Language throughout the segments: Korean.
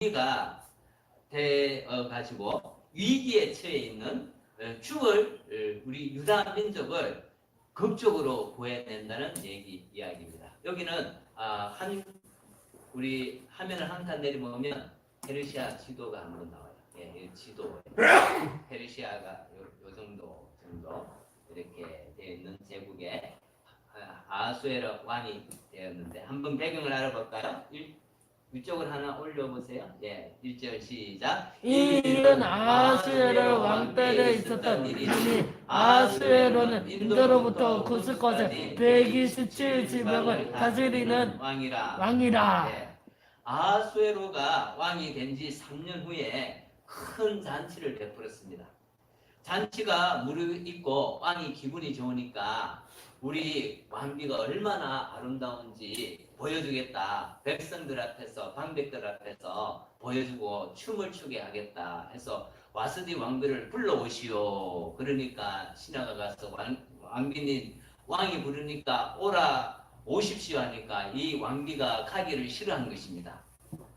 왕위가 되어 가지고 위기에 처해 있는 죽을 우리 유다 민족을 극적으로 구해낸다는 이야기입니다. 여기는 우리 화면을 한 칸 내려보면 페르시아 지도가 한번 나와요. 예, 지도. 페르시아가 요 정도 이렇게 되어 있는 제국에 아하수에로 왕이 되었는데, 한번 배경을 알아볼까요? 위쪽을 하나 올려보세요. 예, 1절 시작. 이 일은 아하수에로 왕 때에 있었던 일이니 아하수에로는 인도로부터 구스까지 127 지명을 다스리는 왕이라. 예, 아하수에로가 왕이 된 지 3년 후에 큰 잔치를 베풀었습니다. 잔치가 무르익고 왕이 기분이 좋으니까 우리 왕비가 얼마나 아름다운지 보여주겠다. 백성들 앞에서, 방백들 앞에서 보여주고 춤을 추게 하겠다 해서 와스디 왕비를 불러오시오. 그러니까 신하가 가서 왕비님, 왕이 부르니까 오십시오 하니까 이 왕비가 가기를 싫어한 것입니다.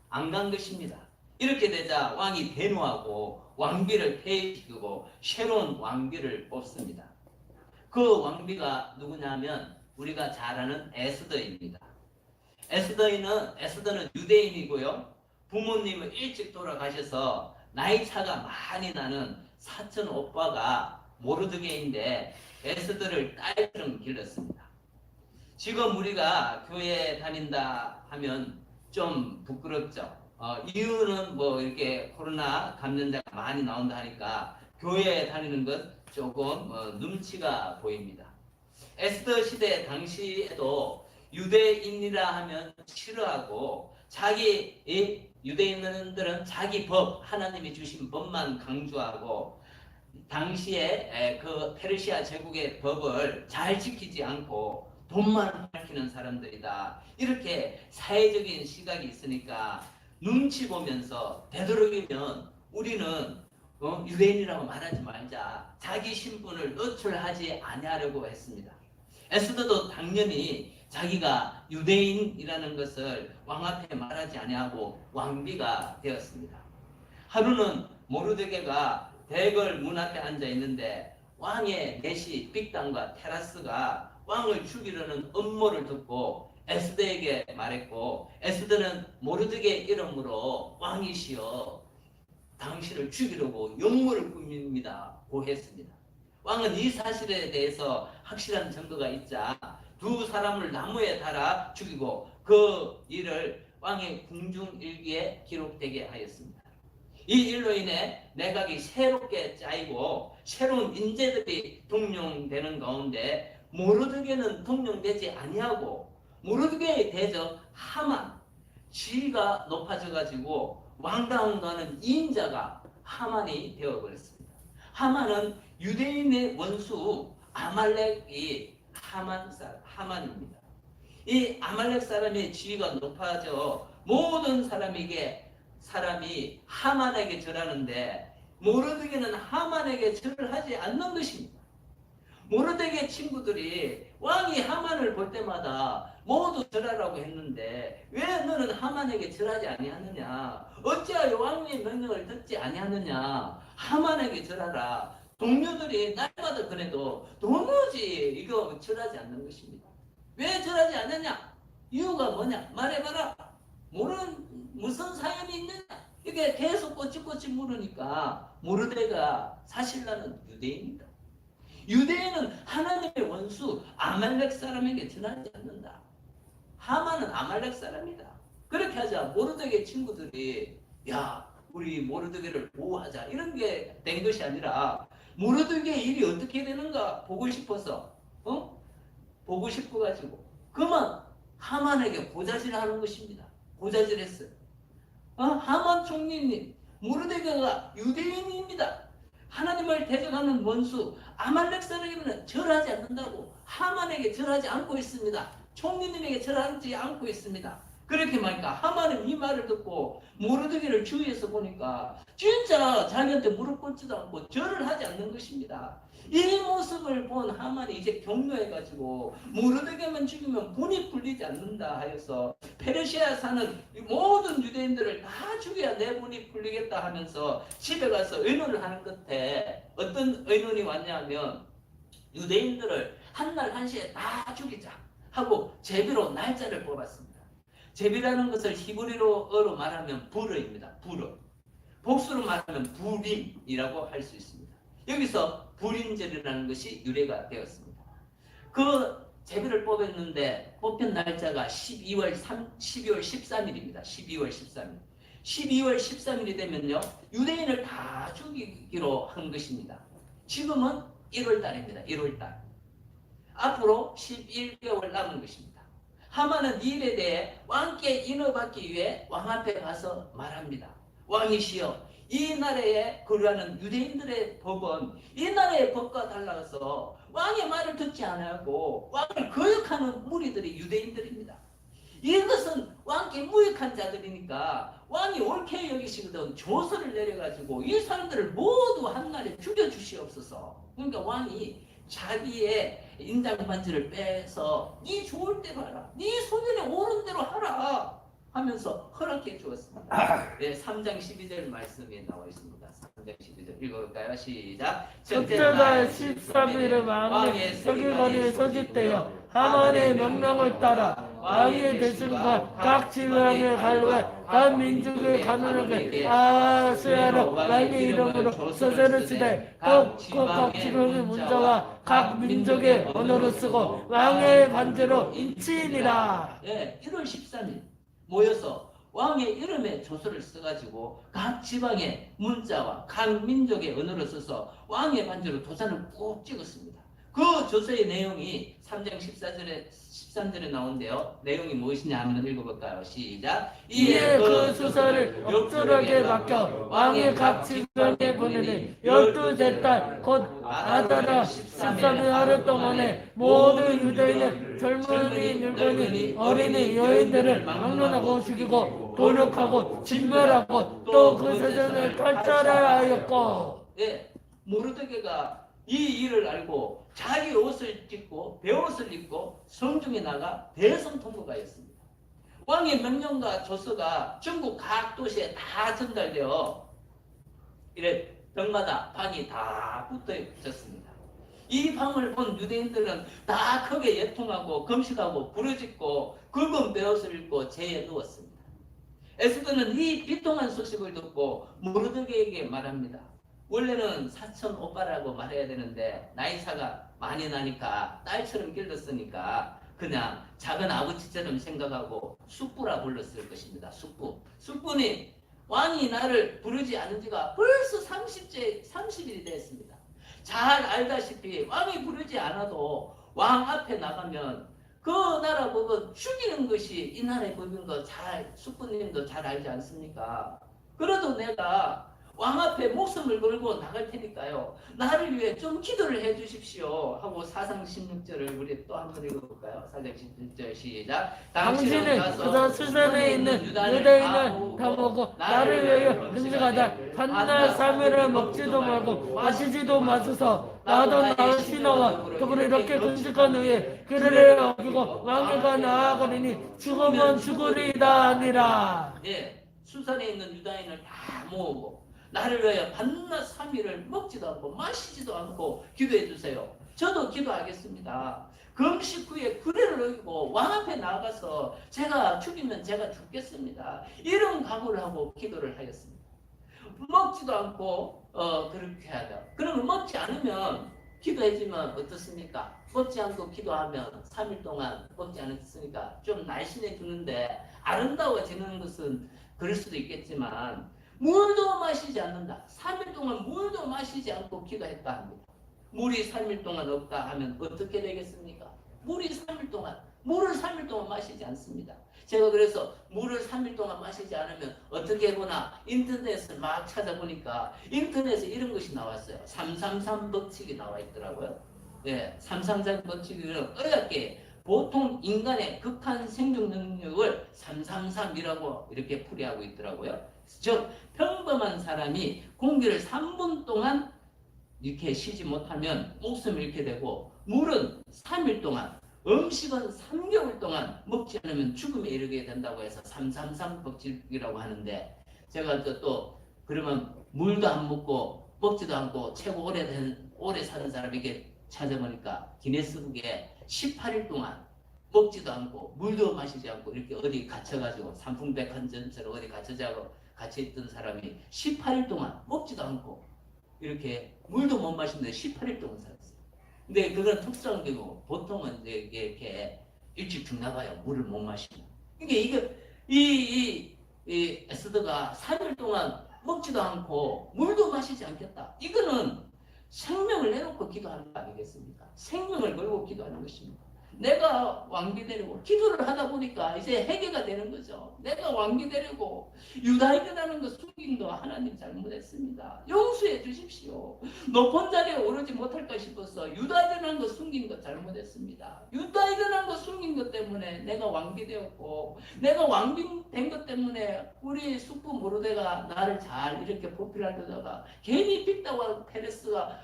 안 간 것입니다. 이렇게 되자 왕이 대노하고 왕비를 폐위시키고 새로운 왕비를 뽑습니다. 그 왕비가 누구냐면 우리가 잘 아는 에스더입니다. 에스더는 유대인이고요. 부모님은 일찍 돌아가셔서 나이 차가 많이 나는 사촌 오빠가 모르드게인데 에스더를 딸처럼 길렀습니다. 지금 우리가 교회 다닌다 하면 좀 부끄럽죠. 이유는 뭐 이렇게 코로나 감염자가 많이 나온다 하니까 교회에 다니는 것 조금 눈치가 보입니다. 에스더 시대 당시에도 유대인이라 하면 싫어하고 유대인들은 자기 법, 하나님이 주신 법만 강조하고 당시에 그 페르시아 제국의 법을 잘 지키지 않고 돈만 밝히는 사람들이다. 이렇게 사회적인 시각이 있으니까 눈치 보면서 되도록이면 우리는 유대인이라고 말하지 말자. 자기 신분을 노출하지 아니하려고 했습니다. 에스더도 당연히 자기가 유대인이라는 것을 왕 앞에 말하지 아니하고 왕비가 되었습니다. 하루는 모르드게가 대궐 문 앞에 앉아 있는데 왕의 내시 빅단과 테라스가 왕을 죽이려는 음모를 듣고 에스더에게 말했고, 에스더는 모르드게 이름으로 왕이시여 당신을 죽이려고 영모를 꾸밉니다 고 했습니다. 왕은 이 사실에 대해서 확실한 증거가 있자 두 사람을 나무에 달아 죽이고 그 일을 왕의 궁중일기에 기록되게 하였습니다. 이 일로 인해 내각이 새롭게 짜이고 새로운 인재들이 등용되는 가운데 모르드게는 등용되지 아니하고 모르드게의 대적 하만, 지위가 높아져 가지고 왕다운가는 이인자가 하만이 되어버렸습니다. 하만은 유대인의 원수 아말렉이 하만입니다. 이 아말렉 사람의 지위가 높아져 모든 사람이 하만에게 절하는데 모르드게는 하만에게 절을 하지 않는 것입니다. 모르드게 친구들이 왕이 하만을 볼 때마다 모두 절하라고 했는데 왜 너는 하만에게 절하지 아니하느냐? 어찌하여 왕의 명령을 듣지 아니하느냐? 하만에게 절하라. 동료들이 날마다 그래도 도무지 이거 절하지 않는 것입니다. 왜 절하지 않느냐? 이유가 뭐냐? 말해봐라. 무슨 사연이 있느냐? 이게 계속 꼬치꼬치 물으니까 모르드게가 사실 나는 유대인이다. 유대인은 하나님의 원수 아말렉 사람에게 절하지 않는다. 하만은 아말렉 사람이다. 그렇게 하자 모르드게 친구들이 야 우리 모르드게를 보호하자 이런 게 된 것이 아니라 모르드게 일이 어떻게 되는가 보고 싶어서 보고 싶어 가지고 그만 하만에게 고자질하는 것입니다. 고자질했어요. 하만 총리님 모르드게가 유대인입니다. 하나님을 대적하는 원수 아말렉 사람에게는 절하지 않는다고 하만에게 절하지 않고 있습니다. 총리님에게 절하지 않고 있습니다. 그렇게 말하니까 하만은 이 말을 듣고 모르드게를 주위에서 보니까 진짜 자기한테 무릎 꿇지도 않고 절을 하지 않는 것입니다. 이 모습을 본 하만이 이제 격노해가지고 모르드게만 죽이면 분이 풀리지 않는다 하여서 페르시아 사는 모든 유대인들을 다 죽여야 내 분이 풀리겠다 하면서 집에 가서 의논을 하는 끝에 어떤 의논이 왔냐면 유대인들을 한날 한시에 다 죽이자 하고 제비로 날짜를 뽑았습니다. 제비라는 것을 히브리어로 말하면 불어입니다. 불어. 복수로 말하면 불임이라고 할 수 있습니다. 여기서 불임절이라는 것이 유래가 되었습니다. 그 제비를 뽑았는데 뽑힌 날짜가 12월 13일입니다. 12월 13일. 12월 13일이 되면요. 유대인을 다 죽이기로 한 것입니다. 지금은 1월 달입니다. 1월 달. 앞으로 11개월 남은 것입니다. 하만은 이 일에 대해 왕께 인허받기 위해 왕 앞에 가서 말합니다. 왕이시여, 이 나라에 거류하는 유대인들의 법은 이 나라의 법과 달라서 왕의 말을 듣지 않고 왕을 거역하는 무리들이 유대인들입니다. 이것은 왕께 무익한 자들이니까 왕이 옳게 여기시거든 조서를 내려가지고 이 사람들을 모두 한날에 죽여주시옵소서. 그러니까 왕이 자기의 인장 반지를 빼서 네 좋을 대로 하라, 네 소견에 오른 대로 하라 하면서 허락해 주었습니다. 네, 3장 12절 말씀에 나와 있습니다. 3장 12절 읽어볼까요? 시작. 첫째 달 13일에 왕의 서기관이 소집되어 하만의 명령을 따라 왕의 대신과 각 지방의 갈외 각 민족의 가문에게 아수야로 왕의 이름으로 서세를 쓰되 각 지방의 문자와 각 민족의 언어로 쓰고 왕의 반제로 인치니라. 네, 1월 13일 모여서 왕의 이름의 조서를 써가지고 각 지방의 문자와 각 민족의 언어로 써서 왕의 반지로 도장을 꼭 찍었습니다. 그 조서의 내용이 3장 13절에 나오는데요. 내용이 무엇이냐 한번 읽어볼까요? 시작. 이에 그 수서를 역졸하게 맡겨 왕의 각 지방에 보내니 12째 달 곧 아다라 13일 하루 동안에 모든 유대인의 젊은이, 늙은이, 어린이, 여인들을 막론하고 죽이고 도륙하고 진멸하고 또 그 세상을 탈출하여 하였고. 예, 모르드게가 이 일을 알고 자기 옷을 찢고 베옷을 입고 성중에 나가 대성통곡하였습니다. 왕의 명령과 조서가 전국 각 도시에 다 전달되어 이래 벽마다 방이 다 붙어 있었습니다. 이 방을 본 유대인들은 다 크게 예통하고 금식하고 부르짖고 굵은 베옷을 입고 재에 누웠습니다. 에스더는 이 비통한 소식을 듣고 모르드게에게 말합니다. 원래는 사촌 오빠라고 말해야 되는데 나이차가 많이 나니까 딸처럼 길렀으니까 그냥 작은 아버지처럼 생각하고 숙부라 불렀을 것입니다. 숙부. 숙부니 왕이 나를 부르지 않은 지가 벌써 30일이 됐습니다. 잘 알다시피 왕이 부르지 않아도 왕 앞에 나가면 그 나라 법은 죽이는 것이 이 나라의 법인 거 잘 숙부님도 잘 알지 않습니까? 그래도 내가 왕 앞에 목숨을 걸고 나갈 테니까요. 나를 위해 좀 기도를 해 주십시오. 하고 4장 16절을 우리 또 한 번 읽어볼까요? 4장 16절 시작. 당신은 그저 수산에 있는 유대인을 다 보고 나를 위하여 금식하다 한날 3일을 먹지도 말고 마시지도 마소서. 나도 나의 신하와 더불어 이렇게 금식한 후에 그를 어기고 왕에가 나아가리니 죽으면 죽으리이다 아니라. 예, 수산에 있는 유다인을 다 모으고 나를 위하여 밤낮 3일을 먹지도 않고 마시지도 않고 기도해 주세요. 저도 기도하겠습니다. 금식 후에 규례를 어기고 왕 앞에 나가서 제가 죽이면 제가 죽겠습니다. 이런 각오를 하고 기도를 하였습니다. 먹지도 않고 그렇게 하자. 그러면 먹지 않으면 기도해주면 어떻습니까? 먹지 않고 기도하면 3일 동안 먹지 않았으니까 좀 날씬해지는데 아름다워지는 것은 그럴 수도 있겠지만 물도 마시지 않는다. 3일 동안 물도 마시지 않고 기도했다 합니다. 물이 3일 동안 없다 하면 어떻게 되겠습니까? 물을 3일 동안 마시지 않습니다. 제가 그래서 물을 3일 동안 마시지 않으면 어떻게 보나 인터넷을 막 찾아보니까 인터넷에 이런 것이 나왔어요. 333 법칙이 나와 있더라고요. 예, 333 법칙은 어렵게 보통 인간의 극한 생존 능력을 333이라고 이렇게 풀이하고 있더라고요. 즉 평범한 사람이 공기를 3분 동안 이렇게 쉬지 못하면 목숨을 잃게 되고 물은 3일 동안 음식은 3개월 동안 먹지 않으면 죽음에 이르게 된다고 해서 333 법칙이라고 하는데, 제가 또 그러면 물도 안 먹고 먹지도 않고 최고 오래 사는 사람에게 찾아보니까 기네스북에 18일 동안 먹지도 않고 물도 마시지 않고 이렇게 어디 갇혀가지고 산풍백한전처럼 어디 갇혀있던 사람이 18일 동안 먹지도 않고 이렇게 물도 못 마시는데 18일 동안 살았어요. 근데 그건 특수한 경우, 보통은 이제 이렇게 일찍 죽나 봐요. 물을 못 마시면. 그러니까 이 에스더가 3일 동안 먹지도 않고 물도 마시지 않겠다. 이거는 생명을 내놓고 기도하는 거 아니겠습니까? 생명을 걸고 기도하는 것입니다. 내가 왕비 되려고 기도를 하다 보니까 이제 해결가 되는 거죠. 내가 왕비 되려고 유다인이라는 거 숨긴 거 하나님 잘못했습니다. 용서해 주십시오. 높은 자리에 오르지 못할까 싶어서 유다인이라는 거 숨긴 거 잘못했습니다. 유다인이라는 거 숨긴 것 때문에 내가 왕비 되었고, 내가 왕비 된 것 때문에 우리 숙부 모르데가 나를 잘 이렇게 보필하려다가 괜히 빅다와 페레스가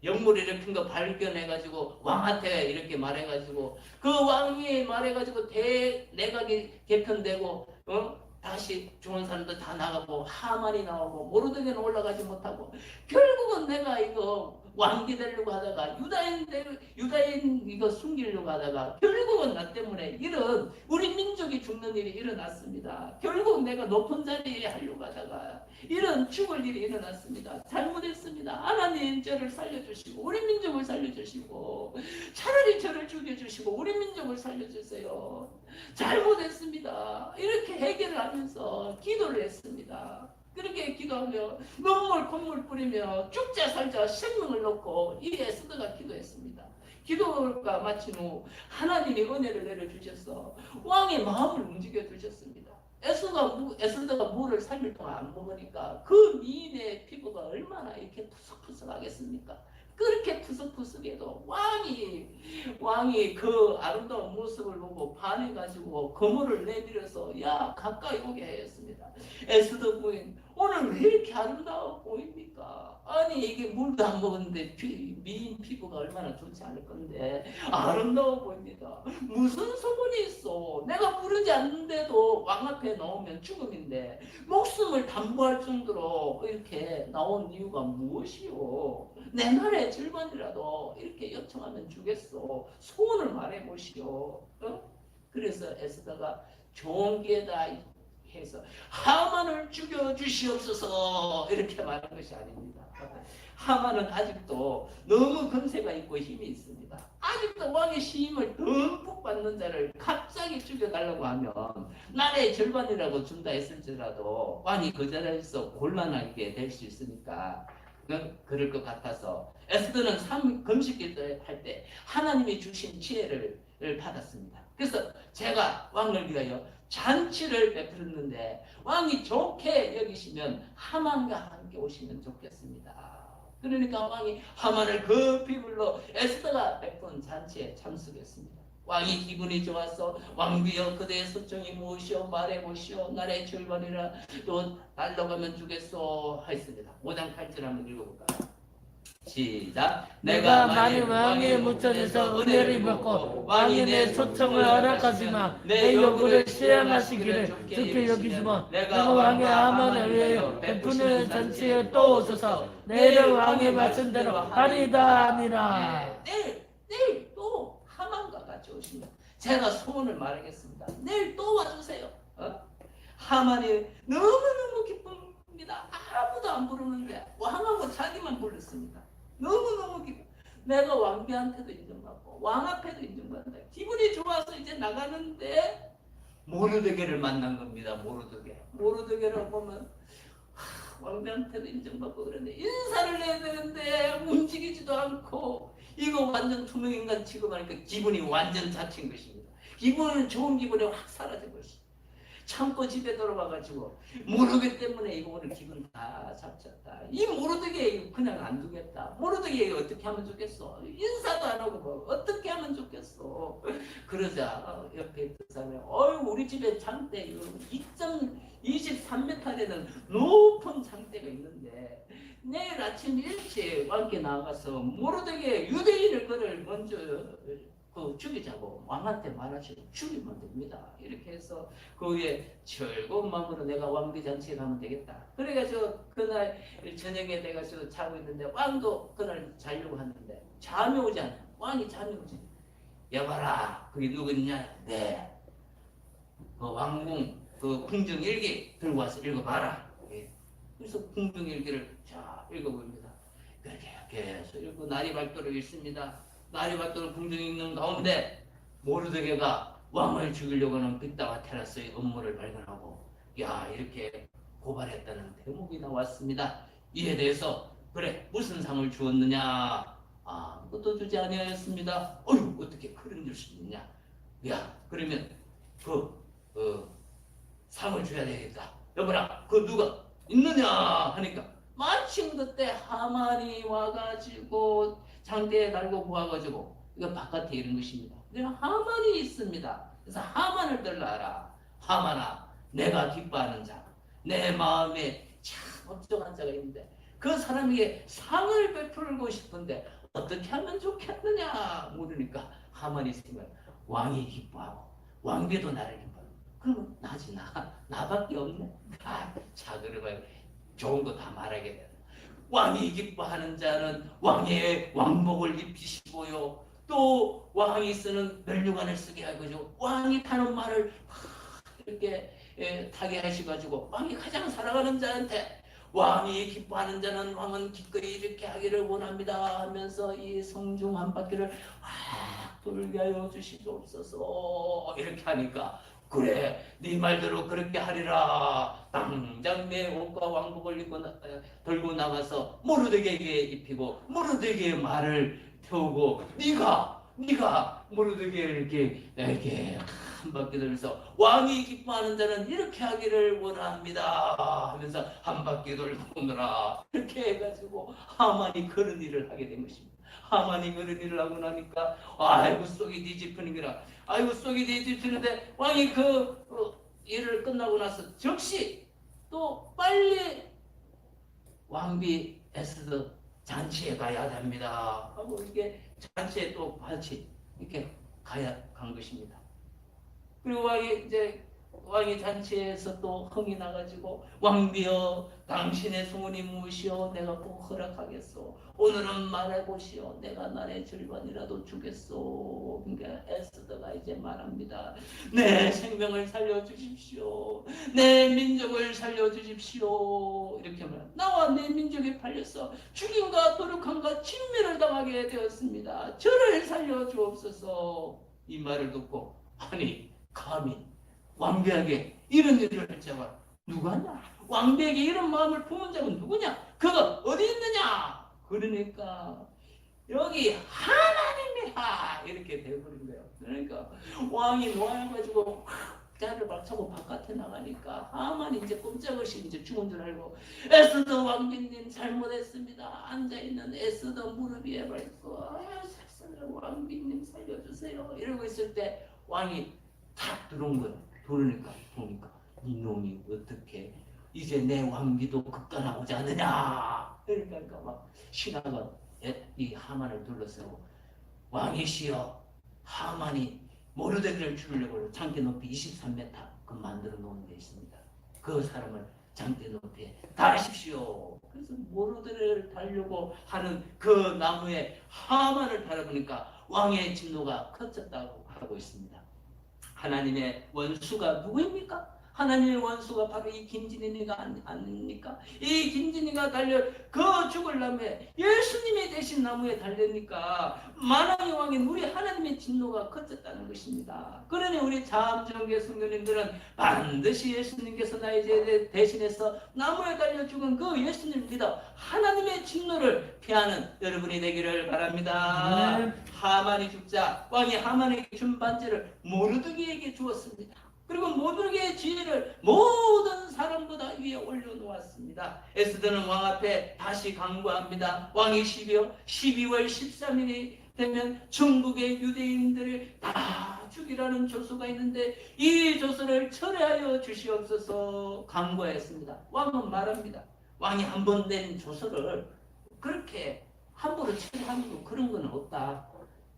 영물 일으킨 거 발견해가지고 왕한테 이렇게 말해가지고 그 왕이 말해가지고 내각이 개편되고 다시 좋은 사람들 다 나가고 하만이 나오고 모르드게는 올라가지 못하고 결국은 내가 이거 왕비 되려고 하다가 유다인 이거 숨기려고 하다가 결국은 나 때문에 이런 우리 민족이 죽는 일이 일어났습니다. 결국 내가 높은 자리에 하려고 하다가 이런 죽을 일이 일어났습니다. 잘못했습니다. 하나님 저를 살려주시고 우리 민족을 살려주시고 차라리 저를 죽여주시고 우리 민족을 살려주세요. 잘못했습니다. 이렇게 해결을 하면서 기도를 했습니다. 그렇게 기도하며 눈물 콧물 뿌리며 죽자 살자 생명을 놓고 이 에스더가 기도했습니다. 기도가 마친 후 하나님이 은혜를 내려주셔서 왕의 마음을 움직여 주셨습니다. 에스더가 물을 3일 동안 안 먹으니까 그 미인의 피부가 얼마나 이렇게 푸석푸석하겠습니까? 그렇게 푸석푸석해도 왕이 그 아름다운 모습을 보고 반해가지고 거물을 내밀어서 야 가까이 오게 하였습니다. 에스더 부인 오늘 왜 이렇게 아름다워 보입니까? 아니 이게 물도 안 먹었는데 미인 피부가 얼마나 좋지 않을 건데 아름다워 보입니다. 무슨 소문이 있어? 내가 부르지 않는데도 왕 앞에 나오면 죽음인데 목숨을 담보할 정도로 이렇게 나온 이유가 무엇이오? 내 나라의 절반이라도 이렇게 요청하면 주겠소. 소원을 말해보시오. 그래서 에스더가 좋은 기회다 해서 하만을 죽여주시옵소서 이렇게 말한 것이 아닙니다. 하만은 아직도 너무 건세가 있고 힘이 있습니다. 아직도 왕의 시임을 듬뿍 받는 자를 갑자기 죽여달라고 하면 나라의 절반이라고 준다 했을지라도 왕이 그 자리에서 곤란하게 될 수 있으니까 그럴 것 같아서 에스더는 금식기도 할 때 하나님이 주신 지혜를 받았습니다. 그래서 제가 왕을 위하여 잔치를 베풀었는데 왕이 좋게 여기시면 하만과 함께 오시면 좋겠습니다. 그러니까 왕이 하만을 급히 불러 에스더가 베푼 잔치에 참석했습니다. 왕이 기분이 좋아서 왕비여 그대의 소청이 무엇이오 말해보시오 나라의 절반이라 또 날라가면 주겠소 하였습니다. 5장 8절 한번 읽어볼까요? 시작. 내가 만일 왕의 무천에서 은혜를 받고 왕이 내 초청을 허락하지만 내 요구를 수행하시기를 좋게 여기지만 내가 왕의 하만을 위하여 베푸는 잔치에 또 오소서. 내일은 왕의 말씀대로 하리다 아니라. 내일 또 하만과 같이 오시면 제가 소원을 말하겠습니다. 내일 또 와주세요. 하만이 너무너무 기쁩니다. 아무도 안 부르는데 왕하고 자기만 불렀습니다. 너무너무 기뻐. 내가 왕비한테도 인정받고 왕 앞에도 인정받는다. 기분이 좋아서 이제 나가는데 모르드게를 만난 겁니다. 모르드게를 보면 왕비한테도 인정받고 그러는데 인사를 해야 되는데 움직이지도 않고 이거 완전 투명인간 취급하니까 기분이 완전 자친 것입니다. 기분은 좋은 기분이 확 사라진 것입니다. 참고 집에 돌아와가지고 모르기 때문에 이거 오늘 기분 다 잡쳤다. 이 모르드게 그냥 안 두겠다. 모르드게 어떻게 하면 좋겠어? 인사도 안 하고 뭐 어떻게 하면 좋겠어? 그러자 옆에 있던 사람이 우리 집에 장대 2.23m라는 높은 장대가 있는데 내일 아침 일찍 왕께 나가서 모르드게 유대인을 그를 먼저 그 죽이자고 왕한테 말하시고 죽이면 됩니다. 이렇게 해서 그 후에 즐거운 마음으로 내가 왕비 잔치에 가면 되겠다. 그래가지고 그날 저녁에 내가 자고 있는데 왕도 그날 자려고 하는데 잠이 오지 않아. 왕이 잠이 오지. 여봐라, 그게 누구냐? 네. 그 왕궁 그 궁정일기 들고 와서 읽어봐라. 예. 그래서 궁정일기를 자 읽어봅니다. 그렇게 해서 읽고 날이 밝도록 읽습니다. 날이 밝도록 궁정에 있는 가운데 모르드게가 왕을 죽이려고 하는 빅다와 테라스의 음모를 발견하고 야 이렇게 고발했다는 대목이 나왔습니다. 이에 대해서 그래 무슨 상을 주었느냐? 아무것도 주지 아니하였습니다. 어휴 어떻게 그런 줄 수 있느냐? 야 그러면 상을 줘야 되겠다. 여보라 그 누가 있느냐 하니까 마침 그때 하만이 와가지고 장대에 달고 구워가지고 이거 바깥에 이런 것입니다. 근데 하만이 있습니다. 그래서 하만을 들라라. 하만아 내가 기뻐하는 자 내 마음에 참 걱정한 자가 있는데 그 사람에게 상을 베풀고 싶은데 어떻게 하면 좋겠느냐 물으니까 하만이 생각 왕이 기뻐하고 왕비도 나를 기뻐하고 그러면 나지 나밖에 없네. 자 그러면 좋은 거 다 말하게 된다. 왕이 기뻐하는 자는 왕의 왕복을 입히시고요. 또 왕이 쓰는 면류관을 쓰게 하고 왕이 타는 말을 이렇게 타게 하시가지고 왕이 가장 사랑하는 자한테 왕이 기뻐하는 자는 왕은 기꺼이 이렇게 하기를 원합니다 하면서 이 성중 한 바퀴를 확 돌게 하여 주시옵소서 이렇게 하니까 그래 네 말대로 그렇게 하리라. 당장 내 옷과 왕복을 들고 나가서 모르드게에게 입히고 모르드게의 말을 태우고 네가 모르드게를 이렇게 한 바퀴 돌면서 왕이 기뻐하는 자는 이렇게 하기를 원합니다 하면서 한 바퀴 돌고 오느라 이렇게 해가지고 하만이 그런 일을 하게 된 것입니다. 하만이 그런 일을 하고 나니까 아이고 속이 뒤집히는구나. 아이고 속이 뒤집히는데 왕이 일을 끝나고 나서 즉시 또 빨리 왕비 에스더 잔치에 가야 됩니다 하고 이게 잔치에 또 같이 이렇게 간 것입니다. 그리고 왕이 잔치에서 또 흥이 나가지고 왕비여 당신의 소원이 무엇이여 내가 꼭 허락하겠소. 오늘은 말해보시오. 내가 날의 절반이라도 주겠소. 그러니까 에스더가 이제 말합니다. 내 생명을 살려주십시오. 내 민족을 살려주십시오. 이렇게 말합니다. 나와 내 민족이 팔렸어. 죽임과 도륙함과 진멸을 당하게 되었습니다. 저를 살려주옵소서. 이 말을 듣고 아니 감히 왕비에게 이런 일을 할 자가 누구냐? 왕비에게 이런 마음을 품은 자가 누구냐? 그가 어디 있느냐? 그러니까 여기 하나님이라 이렇게 되어버린 거예요. 그러니까 왕이 놓아가지고 자를 박차고 바깥에 나가니까 하만이 이제 꼼짝없이 이제 죽은 줄 알고 에스더 왕비님 잘못했습니다. 앉아있는 에스더 무릎 위에 밟고 왕비님 살려주세요 이러고 있을 때 왕이 탁 들어온 거예요. 보니까 이놈이 어떻게 이제 내 왕비도 급간하고자 하느냐. 그러니까 막 신하가 이 하만을 둘러싸고 왕이시여 하만이 모르드게를 죽이려고 장대 높이 23m 그 만들어 놓은 데 있습니다. 그 사람을 장대 높이에 달으십시오. 그래서 모르드게를 달려고 하는 그 나무에 하만을 달아보니까 왕의 진노가 커졌다고 하고 있습니다. 하나님의 원수가 누구입니까? 하나님의 원수가 바로 이 김진희가 아닙니까? 이 김진희가 달려 그 죽을 나무에 예수님이 대신 나무에 달려니까 만왕의 왕인 우리 하나님의 진노가 커졌다는 것입니다. 그러니 우리 자암정교 성도님들은 반드시 예수님께서 나의 죄 대신해서 나무에 달려 죽은 그 예수님 믿어 하나님의 진노를 피하는 여러분이 되기를 바랍니다. 하만이 죽자 왕이 하만에게 준 반지를 모르드게에게 주었습니다. 그리고 모르드게의 지혜를 모든 사람보다 위에 올려놓았습니다. 에스더는 왕 앞에 다시 강구합니다. 왕이 12월 13일이 되면 전국의 유대인들을 다 죽이라는 조서가 있는데 이 조서를 철회하여 주시옵소서 강구했습니다. 왕은 말합니다. 왕이 한 번 낸 조서를 그렇게 함부로 철회하는 그런 건 없다.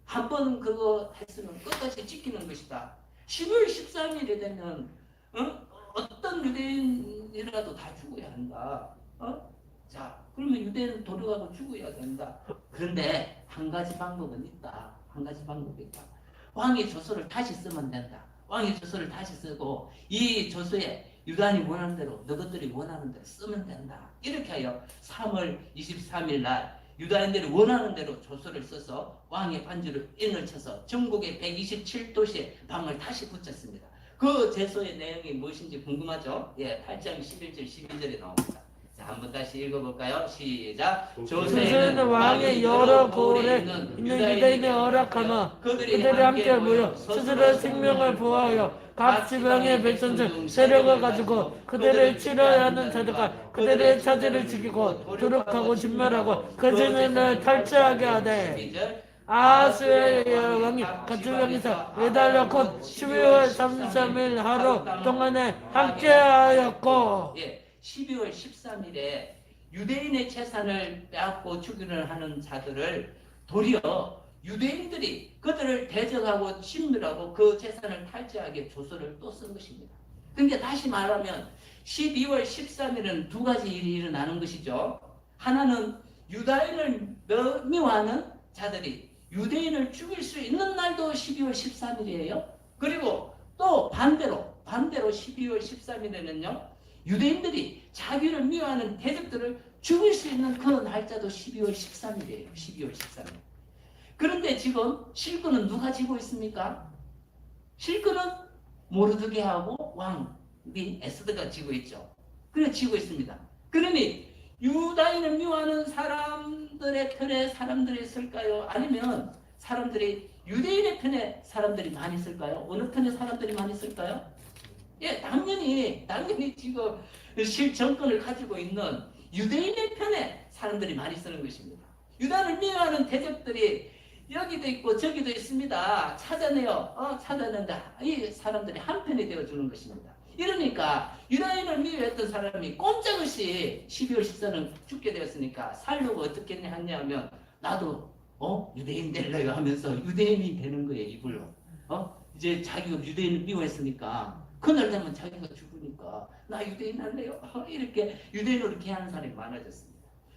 한 번 그거 했으면 끝까지 지키는 것이다. 12월 13일이 되면 어떤 유대인이라도 다 죽어야 한다. 자, 그러면 유대인은 돌아가고 죽어야 된다. 그런데 한 가지 방법은 있다. 한 가지 방법이 있다. 왕이 조서를 다시 쓰면 된다. 왕이 조서를 다시 쓰고 이 조서에 유다인이 원하는 대로 너희들이 원하는 대로 쓰면 된다. 이렇게 하여 3월 23일 날 유다인들이 원하는 대로 조서를 써서 왕의 반주를 인을 쳐서 전국의 127도시에 방을 다시 붙였습니다. 그 제서의 내용이 무엇인지 궁금하죠? 예, 8장 11절 12절에 나옵니다. 자, 한번 다시 읽어볼까요? 시작. 조세는 왕의 여러 고을에 있는 유대인의 허락하며 그들이 함께 모여 스스로 생명을 보호하여 각 지방의 백성 중 세력을 가지고 그들을 치러야 하는 자들과 그들의 차지를 지키고 도륙하고 진멸하고 그 진을 탈취하게 하되 아하스의 왕이 각 지방에서 매달려 곧 12월 33일 하루 동안에 함께하였고, 예, 12월 13일에 유대인의 재산을 빼앗고 죽이려 하는 자들을 도리어 유대인들이 그들을 대적하고 침멸하고 그 재산을 탈취하게 조서를 또 쓴 것입니다. 그러니까 다시 말하면 12월 13일은 두 가지 일이 일어나는 것이죠. 하나는 유다인을 미워하는 자들이 유대인을 죽일 수 있는 날도 12월 13일이에요. 그리고 또 반대로 12월 13일에는요. 유대인들이 자기를 미워하는 대적들을 죽일 수 있는 그 날짜도 12월 13일이에요. 12월 13일. 그런데 지금 실권은 누가 쥐고 있습니까? 실권은 모르드게하고 왕이 에스더가 쥐고 있죠. 그래 쥐고 있습니다. 그러니 유다인을 미워하는 사람들의 편에 사람들이 있을까요? 아니면 사람들이 유대인의 편에 사람들이 많이 있을까요? 어느 편에 사람들이 많이 있을까요? 예, 당연히 지금 실정권을 가지고 있는 유대인의 편에 사람들이 많이 쓰는 것입니다. 유다인을 미워하는 대적들이 여기도 있고 저기도 있습니다. 찾아낸다. 이 사람들이 한편이 되어주는 것입니다. 이러니까 유다인을 미워했던 사람이 꼼짝없이 12월 14일 죽게 되었으니까 살려고 어떻게 하냐면 나도 유대인 될래요 하면서 유대인이 되는 거예요. 이걸로 이제 자기가 유대인을 미워했으니까 그날 되면 자기가 죽으니까 나 유대인 할래요? 이렇게 유대인으로 이렇게 하는 사람이 많아졌습니다.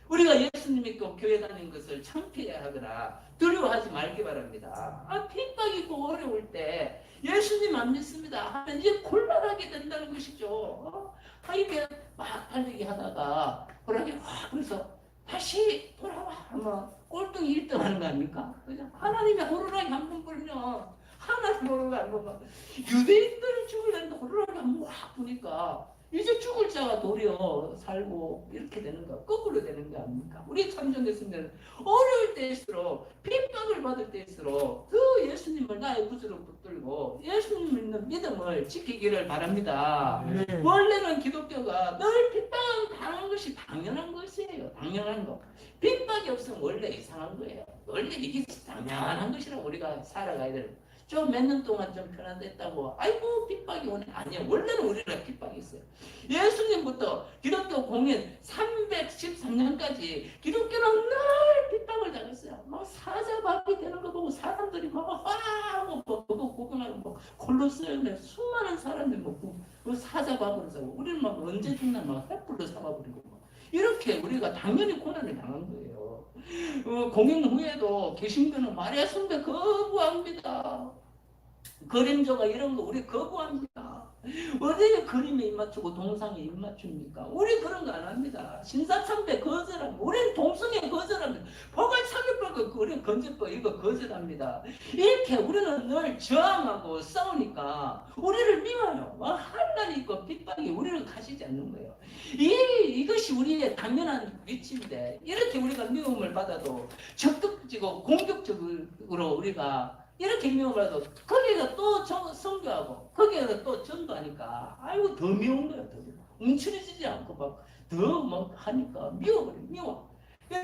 우리가 예수님 믿고 교회 다니는 것을 창피해하거나 두려워하지 말기 바랍니다. 핍박이고 어려울 때 예수님 안 믿습니다 하면 이제 곤란하게 된다는 것이죠. 이게 막 달리기 하다가 그래서 다시 돌아와 하면 꼴등이 1등 하는 거 아닙니까? 하나님의 호루라기 한 번 불면 하나님 호루라기 한 번 유대인들을 죽으려는데 호루라기 한 번 확 부니까 이제 죽을 자가 도리어 살고 이렇게 되는 거 거꾸로 되는 거 아닙니까? 우리 참전했으면 어려울 때일수록 핍박을 받을 때일수록 더 예수님을 나의 구주로 붙들고 예수님 믿는 믿음을 지키기를 바랍니다. 원래는 기독교가 늘 핍박 당하는 것이 당연한 것이에요. 당연한 거. 핍박이 없으면 원래 이상한 거예요. 원래 이게 당연한 것이라고 우리가 살아가야 돼요. 좀 몇 년 동안 좀 편안됐다고 아이고 핍박이 오네. 아니야. 원래는 우리가 핍박이 있어요. 예수님부터 기독교 공인 313년까지 기독교는 늘 핍박을 당했어요. 막 사자박이 되는 거 보고 사람들이 막 화하고 그거 구경하고 콜로세움에 수많은 사람들이 그 사자박으로 싸고 우리는 막 언제 죽나 막 횃불로 잡아버리고 이렇게 우리가 당연히 고난을 당한 거예요. 공인 후에도 개신교는 마리아 숭배 거부합니다. 그림조가 이런 거 우리 거부합니다. 어디에 그림에 입맞추고 동상에 입맞춥니까? 우리 그런 거 안 합니다. 신사참배 거절합니다. 우리는 동성애 거절합니다. 포괄사기법 우리 건재법 이거 거절합니다. 이렇게 우리는 늘 저항하고 싸우니까 우리를 미워요. 한란이 있고 핍박이 우리를 가시지 않는 거예요. 이것이 우리의 당연한 위치인데 이렇게 우리가 미움을 받아도 적극적이고 공격적으로 우리가 이렇게 미움을 받아도 거기가 또 선교하고 거기에서 또 전도하니까 아이고 더 미운 거야. 더 움츠러지지 않고 막 더 막 하니까 미워.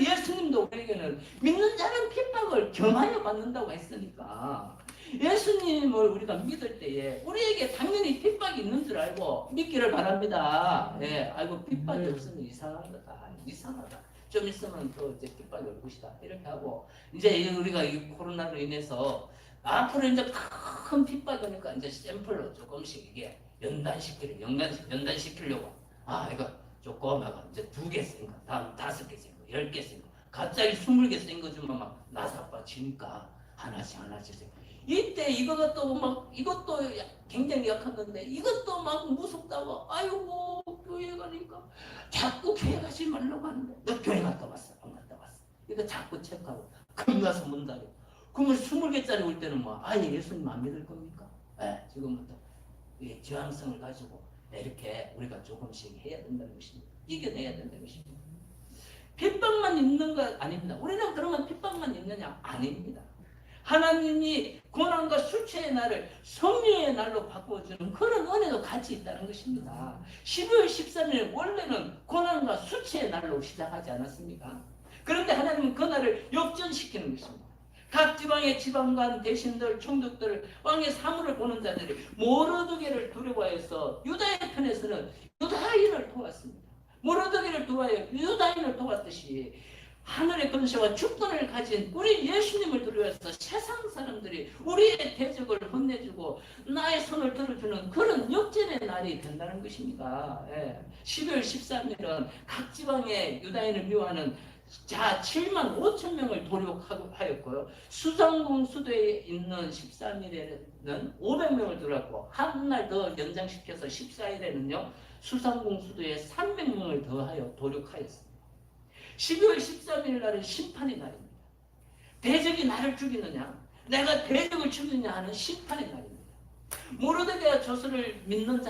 예수님도 우리에게는 믿는 자는 핍박을 겸하여 받는다고 했으니까 예수님을 우리가 믿을 때에 우리에게 당연히 핍박이 있는 줄 알고 믿기를 바랍니다. 아이고 핍박이 없으면 이상한 거다. 이상하다. 좀 있으면 더 이제 깃발 열 것이다. 이렇게 하고 이제 우리가 이 코로나로 인해서 앞으로 이제 큰 핏발 거니까 이제 샘플로 조금씩 이게 연단시키려고 이거 조그마한 이제 2개 쓴 거, 다음 5개 쓴 거, 10개 쓴 거, 갑자기 20개 쓴 거 주면 막 나사빠지니까 하나씩 쓴 거. 이때 이거가 또 막 이것도 굉장히 약한 건데 이것도 막 무섭다고 아이고 교회 가니까 자꾸 교회 가지 말라고 하는데 너 교회 갔다 왔어? 안 갔다 왔어? 이거 자꾸 체크하고 겁나서 문 닫고 그러면 20개짜리 올 때는 뭐 아예 예수님 안 믿을 겁니까? 지금부터 이 저항성을 가지고 이렇게 우리가 조금씩 해야 된다는 것입니다. 이겨내야 된다는 것입니다. 핍박만 있는 거 아닙니다. 우리는 그러면 핍박만 있느냐? 아닙니다. 하나님이 고난과 수치의 날을 성령의 날로 바꿔주는 그런 은혜도 같이 있다는 것입니다. 12월 13일 원래는 고난과 수치의 날로 시작하지 않았습니까? 그런데 하나님은 그 날을 역전시키는 것입니다. 각 지방의 지방관 대신들 총독들 왕의 사물을 보는 자들이 모르드게를 두려워해서 유다의 편에서는 유다인을 도왔습니다. 모르드게를 도와여 유다인을 도왔듯이 하늘의 권세와 주권을 가진 우리 예수님을 두려워해서 세상 사람들이 우리의 대적을 혼내주고 나의 손을 들어주는 그런 역전의 날이 된다는 것입니다. 12월 13일은 각 지방의 유다인을 미워하는 자 7만 5천 명을 도륙하였고요. 수성궁 수도에 있는 13일에는 500명을 들어왔고 한 날 더 연장시켜서 14일에는요. 수성궁 수도에 300명을 더하여 도륙하였습니다. 12월 13일 날은 심판의 날입니다. 대적이 나를 죽이느냐 내가 대적을 죽이느냐 하는 심판의 날입니다. 모르드게의 조서를 믿는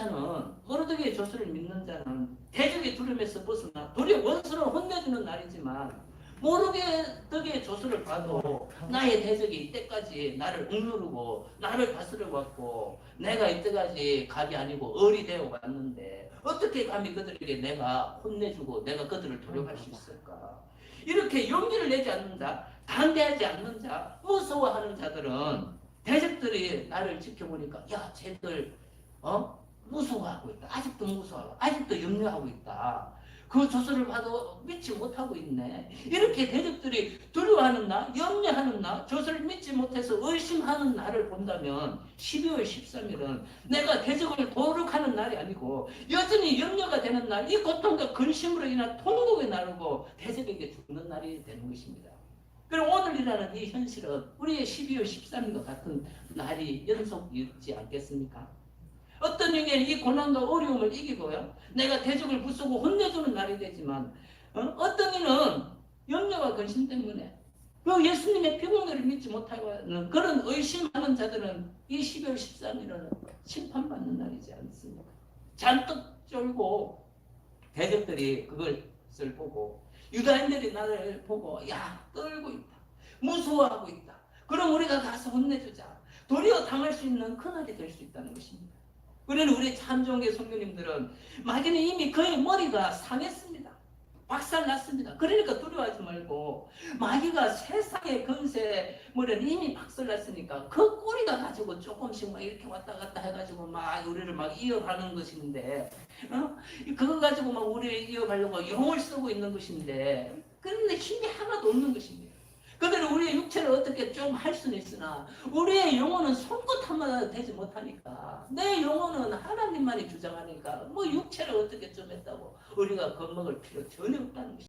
자는 대적의 두려움에서 벗어나 도리어 원수를 혼내주는 날이지만 모르드게의 조서를 봐도 나의 대적이 이때까지 나를 억누르고 나를 다스려 왔고 내가 이때까지 갑이 아니고 을이 되어 왔는데 어떻게 감히 그들에게 내가 혼내주고 내가 그들을 도륙할 수 있을까? 이렇게 용기를 내지 않는 자, 담대하지 않는 자, 무서워하는 자들은 대적들이 나를 지켜보니까 야 쟤들 무서워하고 있다. 아직도 무서워하고 아직도 염려하고 있다. 그 조서를 봐도 믿지 못하고 있네. 이렇게 대적들이 두려워하는 나, 염려하는 나, 조서를 믿지 못해서 의심하는 나를 본다면 12월 13일은 내가 대적을 도륙하는 날이 아니고 여전히 염려가 되는 날, 이 고통과 근심으로 인한 통곡의 날이고 대적에게 죽는 날이 되는 것입니다. 그리고 오늘이라는 이 현실은 우리의 12월 13일과 같은 날이 연속 있지 않겠습니까? 어떤 경우에는 이 고난과 어려움을 이기고요. 내가 대적을 부수고 혼내주는 날이 되지만 어떤 이는 염려와 근심 때문에 그 예수님의 피공로를 믿지 못하는 그런 의심하는 자들은 이 12월 13일은 심판받는 날이지 않습니까? 잔뜩 쫄고 대적들이 그것을 보고 유다인들이 나를 보고 야 떨고 있다. 무서워하고 있다. 그럼 우리가 가서 혼내주자. 도리어 당할 수 있는 그날이 될 수 있다는 것입니다. 그러는 우리 참종계 성도님들은 마귀는 이미 그의 머리가 상했습니다. 박살났습니다. 그러니까 두려워하지 말고 마귀가 세상의 건세 머리는 이미 박살났으니까 그 꼬리가 가지고 조금씩 막 이렇게 왔다 갔다 해가지고 막 우리를 막 이어가는 것인데 그거 가지고 막 우리를 이어가려고 용을 쓰고 있는 것인데 그런데 힘이 하나도 없는 것입니다. 그들은 우리의 육체를 어떻게 좀 할 수는 있으나 우리의 영혼은 손끝 한마디 되지 못하니까 내 영혼은 하나님만이 주장하니까 뭐 육체를 어떻게 좀 했다고 우리가 겁먹을 필요 전혀 없다는 것입니다.